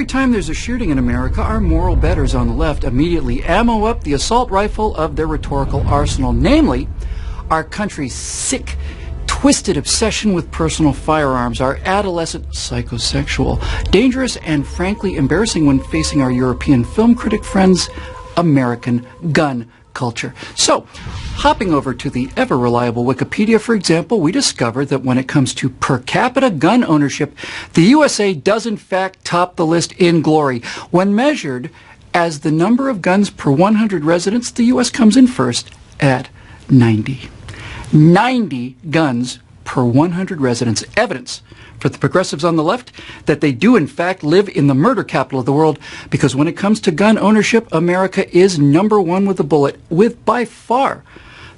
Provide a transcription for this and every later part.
every time there's a shooting in America, our moral betters on the left immediately ammo up the assault rifle of their rhetorical arsenal, namely our country's sick, twisted obsession with personal firearms, our adolescent psychosexual, dangerous and frankly embarrassing when facing our European film critic friends, American gun culture. So, hopping over to the ever-reliable Wikipedia, for example, we discovered that when it comes to per capita gun ownership, the USA does in fact top the list in glory. When measured as the number of guns per 100 residents, the U.S. comes in first at 90. 90 guns per 100 residents. Evidence for the progressives on the left that they do in fact live in the murder capital of the world, because when it comes to gun ownership, America is number one with a bullet, with by far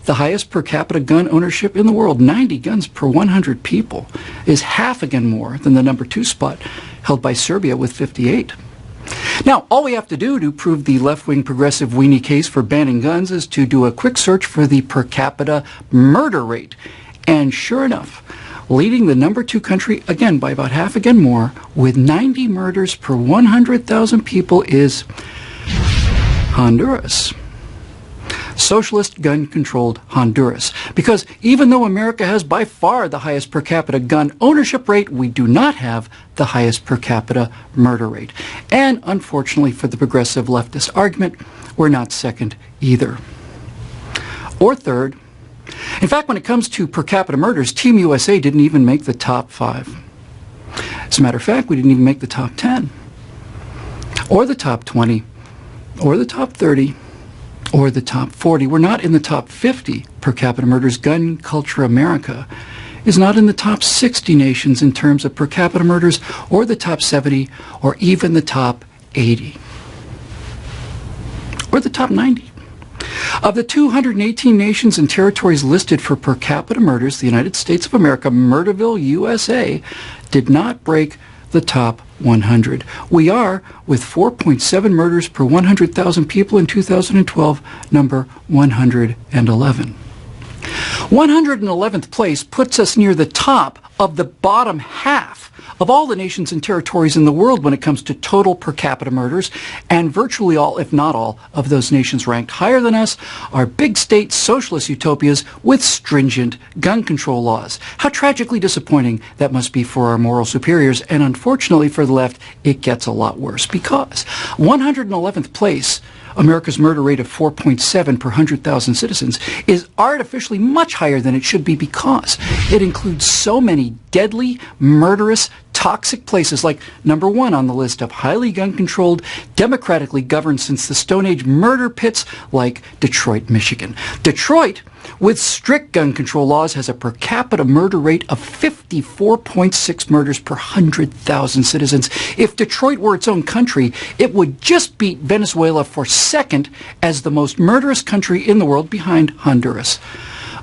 the highest per capita gun ownership in the world. 90 guns per 100 people is half again more than the number 2 spot held by Serbia with 58. Now, all we have to do to prove the left-wing progressive weenie case for banning guns is to do a quick search for the per capita murder rate. And sure enough, leading the number 2 country, again by about half again more, with 90 murders per 100,000 people is Honduras. Socialist gun-controlled Honduras. Because even though America has by far the highest per capita gun ownership rate, we do not have the highest per capita murder rate. And unfortunately for the progressive leftist argument, we're not second either. Or third. In fact, when it comes to per capita murders, Team USA didn't even make the top 5. As a matter of fact, we didn't even make the top 10. Or the top 20. Or the top 30. Or the top 40. We're not in the top 50 per capita murders. Gun Culture America is not in the top 60 nations in terms of per capita murders, or the top 70, or even the top 80. Or the top 90. Of the 218 nations and territories listed for per capita murders, the United States of America, Murderville, USA, did not break the top 100. We are, with 4.7 murders per 100,000 people in 2012, number 111. 111th place puts us near the top of the bottom half of all the nations and territories in the world when it comes to total per capita murders, and virtually all, if not all, of those nations ranked higher than us are big state socialist utopias with stringent gun control laws. How tragically disappointing that must be for our moral superiors, and unfortunately for the left, it gets a lot worse, because 111th place, America's murder rate of 4.7 per 100,000 citizens, is artificially much higher than it should be, because it includes so many deadly, murderous, toxic places, like number 1 on the list of highly gun-controlled, democratically governed since the Stone Age murder pits, like Detroit, Michigan. Detroit, with strict gun control laws, has a per capita murder rate of 54.6 murders per 100,000 citizens. If Detroit were its own country, it would just beat Venezuela for second as the most murderous country in the world, behind Honduras.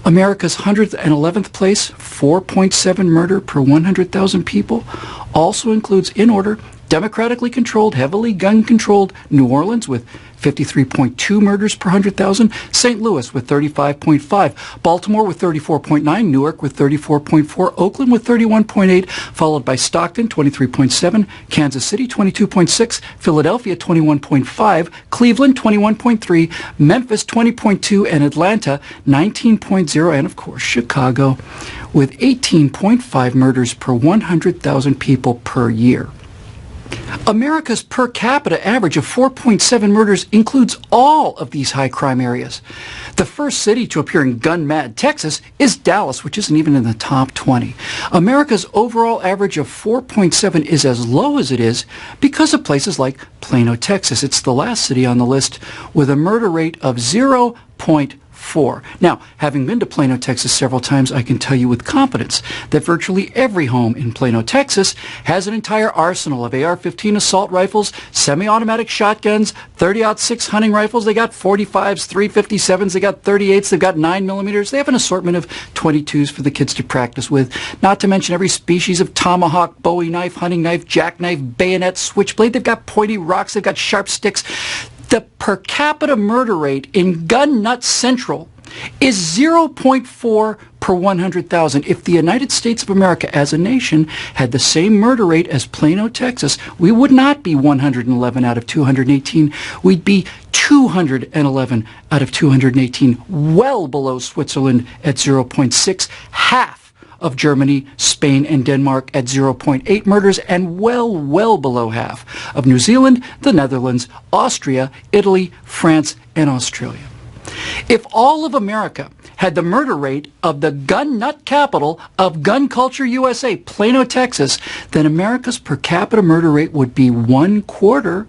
America's 111th place, 4.7 murder per 100,000 people, also includes, in order, democratically controlled, heavily gun-controlled New Orleans with 53.2 murders per 100,000, St. Louis with 35.5, Baltimore with 34.9, Newark with 34.4, Oakland with 31.8, followed by Stockton 23.7, Kansas City 22.6, Philadelphia 21.5, Cleveland 21.3, Memphis 20.2, and Atlanta 19.0, and of course Chicago with 18.5 murders per 100,000 people per year. America's per capita average of 4.7 murders includes all of these high crime areas. The first city to appear in gun-mad Texas is Dallas, which isn't even in the top 20. America's overall average of 4.7 is as low as it is because of places like Plano, Texas. It's the last city on the list with a murder rate of 0.4. Now, having been to Plano, Texas several times, I can tell you with confidence that virtually every home in Plano, Texas has an entire arsenal of AR-15 assault rifles, semi-automatic shotguns, 30-06 hunting rifles. They got 45s, 357s, they got 38s, they've got 9mm. They have an assortment of 22s for the kids to practice with, not to mention every species of tomahawk, bowie knife, hunting knife, jackknife, bayonet, switchblade. They've got pointy rocks, they've got sharp sticks. The per capita murder rate in Gun Nut Central is 0.4 per 100,000. If the United States of America as a nation had the same murder rate as Plano, Texas, we would not be 111 out of 218. We'd be 211 out of 218, well below Switzerland at 0.6, half of Germany, Spain, and Denmark at 0.8 murders, and well below half of New Zealand, the Netherlands, Austria, Italy, France, and Australia. If all of America had the murder rate of the gun nut capital of gun culture USA, Plano, Texas, then America's per capita murder rate would be 1/4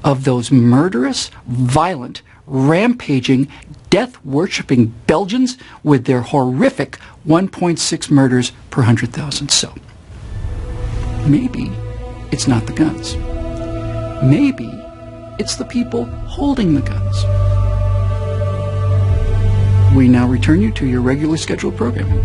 of those murderous, violent, rampaging, death-worshipping Belgians with their horrific 1.6 murders per 100,000. So, maybe it's not the guns. Maybe it's the people holding the guns. We now return you to your regularly scheduled programming.